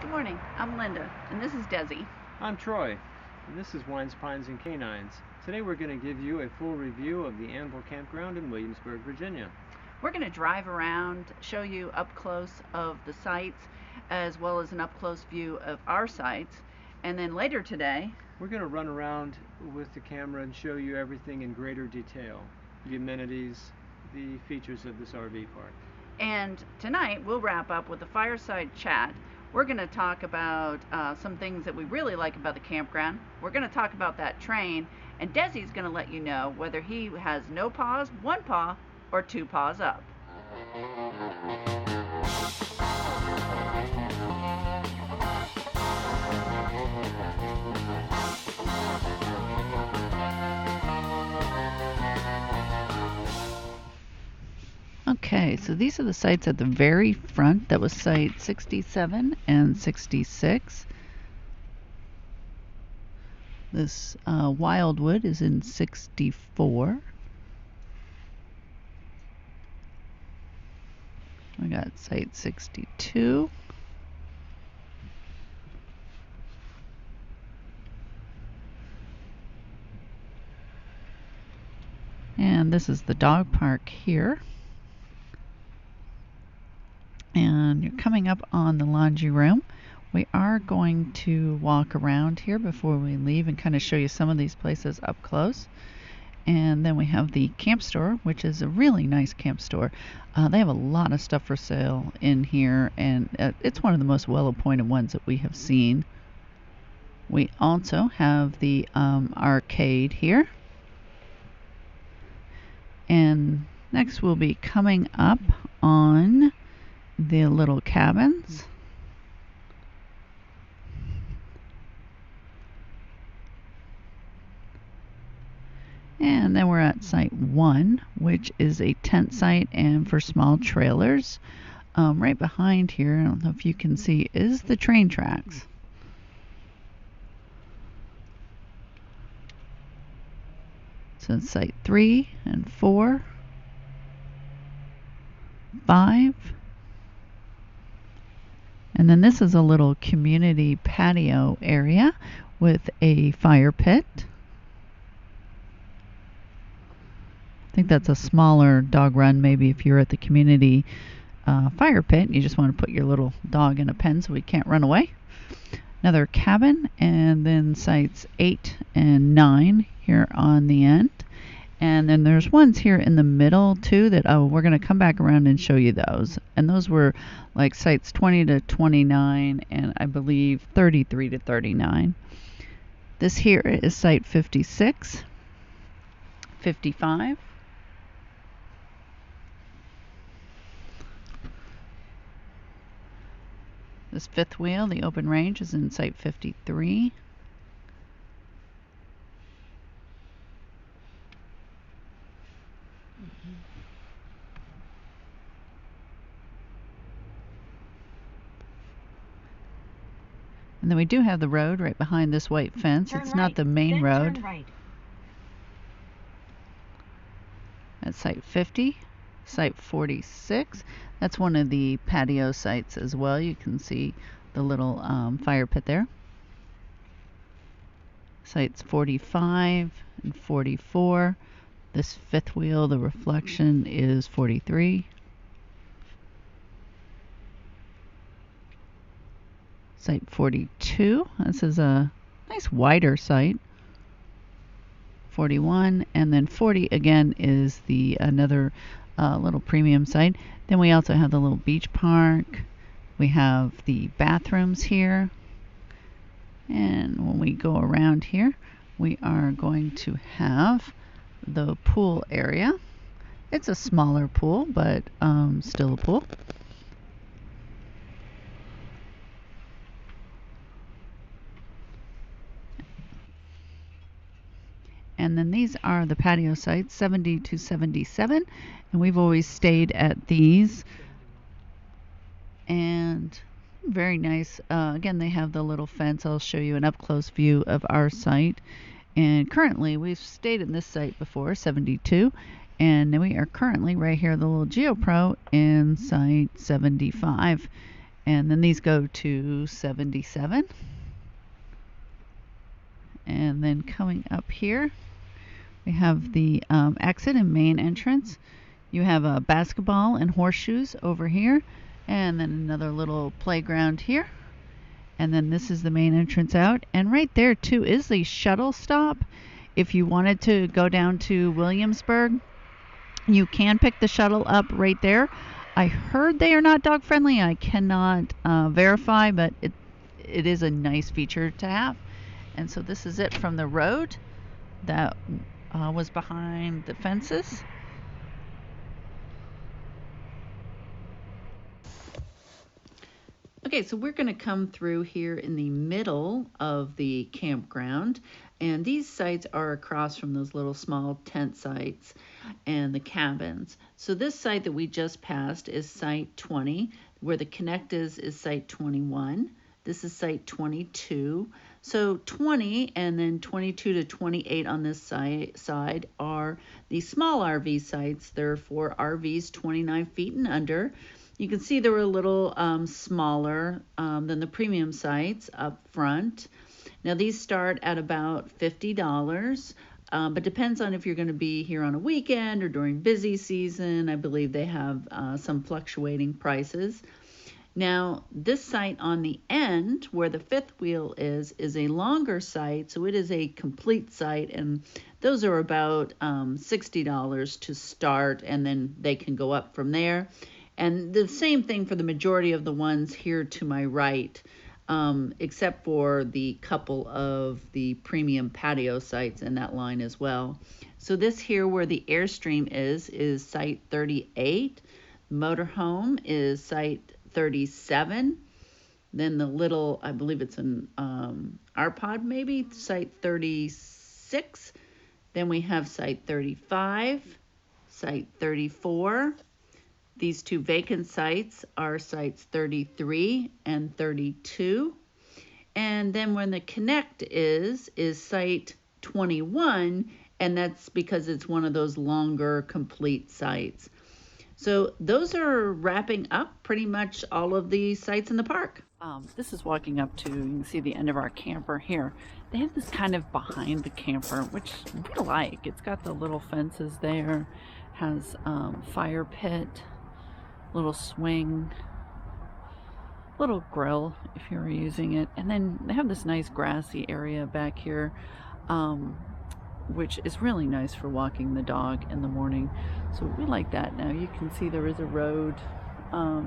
Good morning, I'm Linda, and this is Desi. I'm Troy, and this is Wines, Pines, and Canines. Today we're going to give you a full review of the Anvil Campground in Williamsburg, Virginia. We're going to drive around, show you up close of the sites, as well as an up close view of our sites. And then later today, we're going to run around with the camera and show you everything in greater detail. The amenities, the features of this RV park. And tonight we'll wrap up with a fireside chat. We're going to talk about some things that we really like about the campground. We're going to talk about that train, and Desi's going to let you know whether he has no paws, one paw, or two paws up. Okay, so these are the sites at the very front. That was site 67 and 66. This Wildwood is in 64. We got site 62. And this is the dog park here. And you're coming up on the laundry room. We are going to walk around here before we leave and kind of show you some of these places up close. And then we have the camp store, which is a really nice camp store. They have a lot of stuff for sale in here, and it's one of the most well-appointed ones that we have seen. We also have the arcade here. And next we'll be coming up on the little cabins. And then we're at site 1, which is a tent site and for small trailers. Right behind here, I don't know if you can see, is the train tracks. So it's site 3 and 4, 5. And then this is a little community patio area with a fire pit. I think that's a smaller dog run, maybe if you're at the community fire pit and you just want to put your little dog in a pen so he can't run away. Another cabin, and then sites 8 and 9 here on the end. And then there's ones here in the middle too that we're going to come back around and show you those. And those were like sites 20 to 29 and I believe 33 to 39. This here is site 56, 55. This fifth wheel, the open range, is in site 53. And then we do have the road right behind this white fence. It's not the main road. Turn right. At site 50, site 46. That's one of the patio sites as well. You can see the little fire pit there. Sites 45 and 44. This fifth wheel, the reflection, is 43. Site 42. This is a nice wider site. 41, and then 40 again is the another little premium site. Then we also have the little beach park. We have the bathrooms here. And when we go around here, we are going to have the pool area. It's a smaller pool, but still a pool. And then these are the patio sites, 70 to 77. And we've always stayed at these. And very nice. Again, they have the little fence. I'll show you an up-close view of our site. And currently, we've stayed in this site before, 72. And we are currently right here, the little GeoPro in site 75. And then these go to $77. And then coming up here, we have the exit and main entrance. You have a basketball and horseshoes over here, and then another little playground here. And then this is the main entrance out. And right there too is the shuttle stop. If you wanted to go down to Williamsburg, you can pick the shuttle up right there. I heard they are not dog friendly. I cannot verify, but it is a nice feature to have. And so this is it from the road that was behind the fences. Okay, so we're going to come through here in the middle of the campground, and these sites are across from those little small tent sites and the cabins. So this site that we just passed is site 20, where the connect is site 21. This is site 22. So 20 and then 22 to 28 on this side are the small RV sites. They're for RVs 29 feet and under. You can see they were a little smaller than the premium sites up front. Now these start at about $50, but depends on if you're going to be here on a weekend or during busy season. I believe they have some fluctuating prices. Now this site on the end where the fifth wheel is a longer site, so it is a complete site, and those are about $60 to start, and then they can go up from there. And the same thing for the majority of the ones here to my right, except for the couple of the premium patio sites in that line as well. So this here where the Airstream is site 38. Motorhome is site 37. Then the little, I believe it's an R-Pod maybe, site 36. Then we have site 35, site 34. These two vacant sites are sites 33 and 32. And then when the connect is site 21, and that's because it's one of those longer complete sites. So those are wrapping up pretty much all of the sites in the park. This is walking up to, you can see the end of our camper here. They have this kind of behind the camper, which we like. It's got the little fences there, has fire pit, little swing, little grill if you're using it, and then they have this nice grassy area back here, which is really nice for walking the dog in the morning. So we like that. Now you can see there is a road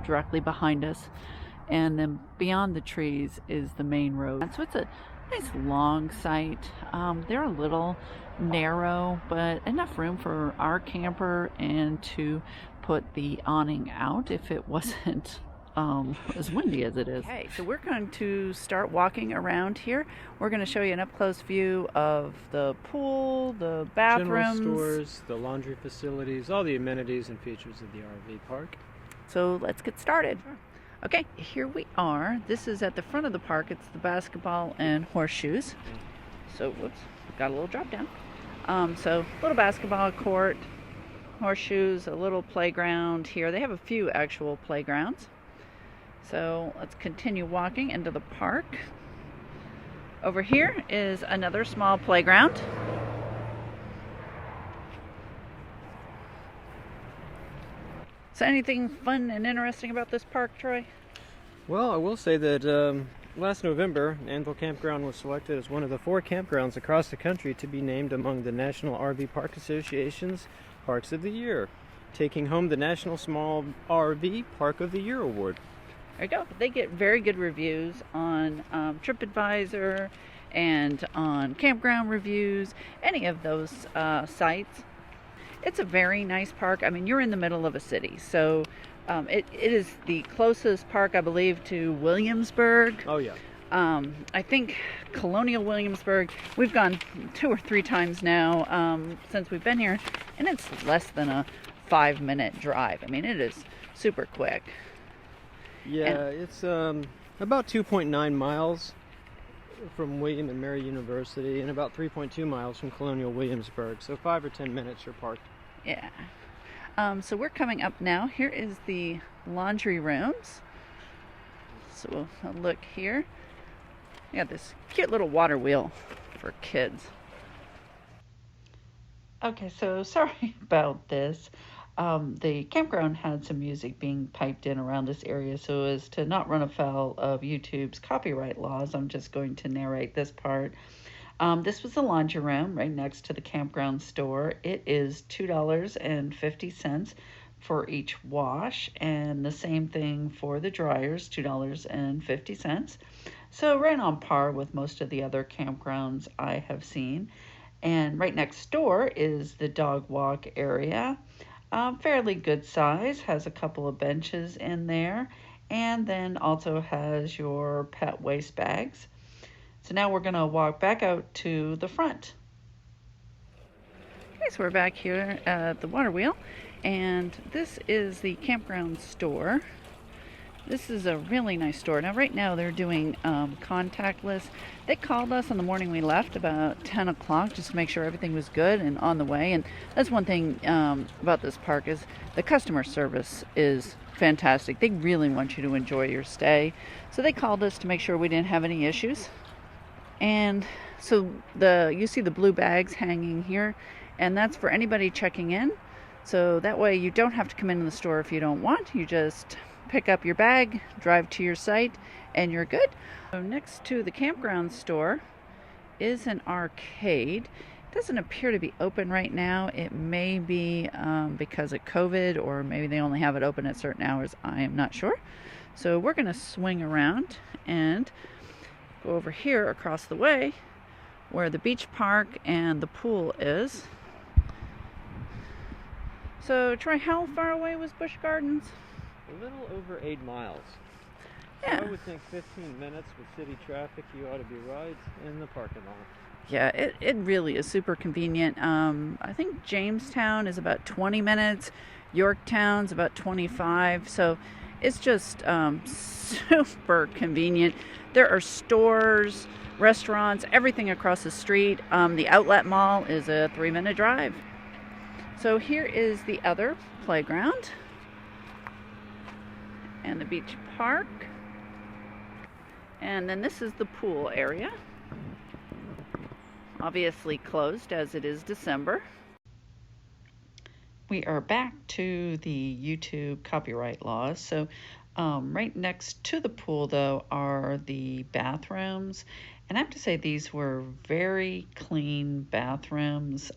directly behind us, and then beyond the trees is the main road. So it's a nice long site. They're a little narrow, but enough room for our camper and to put the awning out if it wasn't as windy as it is. Okay, so we're going to start walking around here. We're going to show you an up-close view of the pool, the bathrooms, general stores, the laundry facilities, all the amenities and features of the RV park. So let's get started. Sure. Okay, here we are. This is at the front of the park. It's the basketball and horseshoes. So, whoops, got a little drop down. So, little basketball court, horseshoes, a little playground here. They have a few actual playgrounds. So, let's continue walking into the park. Over here is another small playground. So anything fun and interesting about this park, Troy? Well, I will say that last November, Anvil Campground was selected as one of the 4 campgrounds across the country to be named among the National RV Park Association's Parks of the Year, taking home the National Small RV Park of the Year award. There you go. They get very good reviews on TripAdvisor and on Campground Reviews, any of those sites. It's a very nice park. I mean, you're in the middle of a city, so it is the closest park, I believe, to Williamsburg. Oh, yeah. I think Colonial Williamsburg, we've gone 2 or 3 times now since we've been here, and it's less than a 5-minute drive. I mean, it is super quick. Yeah, it's about 2.9 miles from William and Mary University and about 3.2 miles from Colonial Williamsburg. So 5 or 10 minutes you're parked. Yeah. So we're coming up now. Here is the laundry rooms. So we'll look here. We got this cute little water wheel for kids. Okay, so sorry about this. The campground had some music being piped in around this area, so as to not run afoul of YouTube's copyright laws, I'm just going to narrate this part. This was the laundry room right next to the campground store. It is $2.50 for each wash, and the same thing for the dryers, $2.50. So right on par with most of the other campgrounds I have seen. And right next door is the dog walk area. Fairly good size, has a couple of benches in there, and then also has your pet waste bags. So now we're going to walk back out to the front. Okay, so we're back here at the water wheel, and this is the campground store. This is a really nice store. Now right now they're doing contactless. They called us on the morning we left about 10 o'clock just to make sure everything was good and on the way. And that's one thing about this park is the customer service is fantastic. They really want you to enjoy your stay. So they called us to make sure we didn't have any issues. And so you see the blue bags hanging here, and that's for anybody checking in. So that way you don't have to come into the store if you don't want. You just pick up your bag, drive to your site, and you're good. So next to the campground store is an arcade. It doesn't appear to be open right now. It may be because of COVID, or maybe they only have it open at certain hours. I am not sure. So we're going to swing around and go over here across the way where the beach park and the pool is. So Troy, how far away was Busch Gardens? A little over 8 miles. Yeah. So I would think 15 minutes with city traffic, you ought to be right in the parking lot. Yeah, it really is super convenient. I think Jamestown is about 20 minutes. Yorktown's about 25. So it's just super convenient. There are stores, restaurants, everything across the street. The outlet mall is a 3-minute drive. So here is the other playground and the beach park. And then this is the pool area. Obviously closed as it is December. We are back to the YouTube copyright laws. So right next to the pool, though, are the bathrooms. And I have to say these were very clean bathrooms.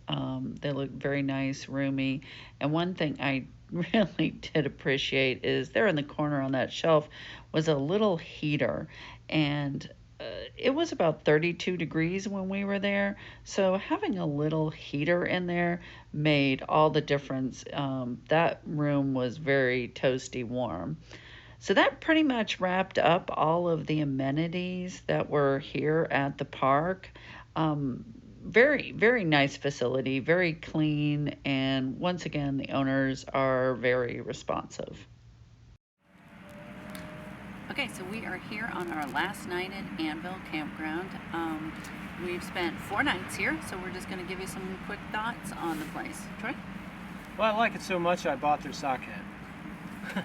They look very nice, roomy. And one thing I really did appreciate is there in the corner on that shelf was a little heater. And it was about 32 degrees when we were there. So having a little heater in there made all the difference. That room was very toasty warm. So that pretty much wrapped up all of the amenities that were here at the park. Very, very nice facility, very clean, and once again, the owners are very responsive. Okay, so we are here on our last night at Anvil Campground. We've spent 4 nights here, so we're just going to give you some quick thoughts on the place. Troy? Well, I like it so much I bought their sock hat.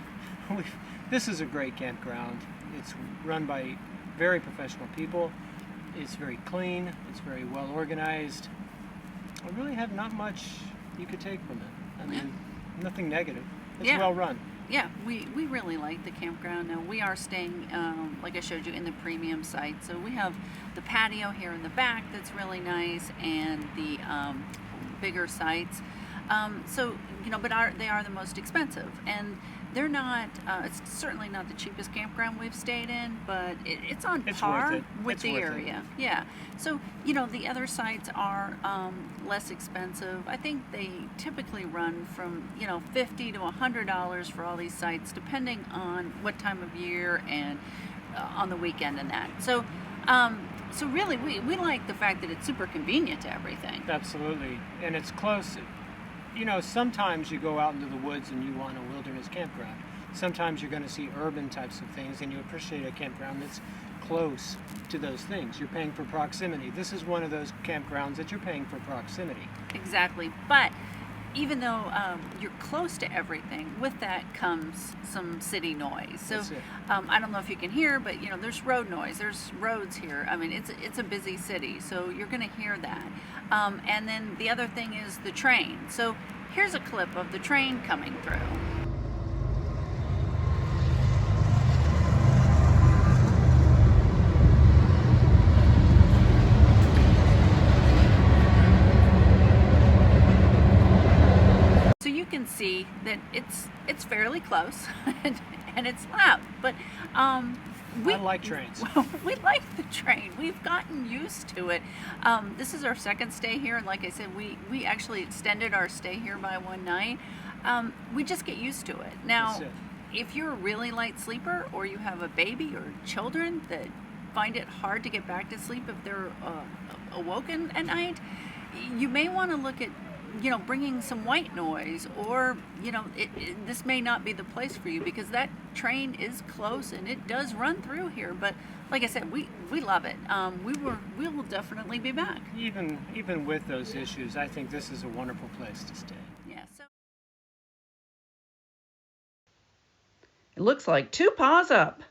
This is a great campground. It's run by very professional people. It's very clean. It's very well organized. I really have not much you could take from it. I mean, nothing negative. It's well run. Yeah, we really like the campground. Now we are staying, like I showed you, in the premium site. So we have the patio here in the back that's really nice, and the bigger sites. So, you know, but they are the most expensive, and they're not, it's certainly not the cheapest campground we've stayed in, but it's on par with the area. Yeah. So, you know, the other sites are less expensive. I think they typically run from, you know, $50 to $100 for all these sites, depending on what time of year and on the weekend and that. So, so really, we like the fact that it's super convenient to everything. Absolutely. And it's close. You know, sometimes you go out into the woods and you want a wilderness campground. Sometimes you're going to see urban types of things, and you appreciate a campground that's close to those things. You're paying for proximity. This is one of those campgrounds that you're paying for proximity. Exactly. But even though you're close to everything, with that comes some city noise. So I don't know if you can hear, but you know, there's road noise. There's roads here. I mean, it's a busy city, so you're going to hear that. And then the other thing is the train. So here's a clip of the train coming through. So you can see that it's fairly close and it's loud, but I like trains. We like the train. We've gotten used to it. This is our second stay here, and like I said, we actually extended our stay here by one night. We just get used to it. Now, if you're a really light sleeper, or you have a baby or children that find it hard to get back to sleep if they're awoken at night, you may want to look at, you know, bringing some white noise, or, you know, this may not be the place for you, because that train is close and it does run through here. But like I said, we love it. We will definitely be back. Even with those issues, I think this is a wonderful place to stay. Yeah. So it looks like 2 paws up.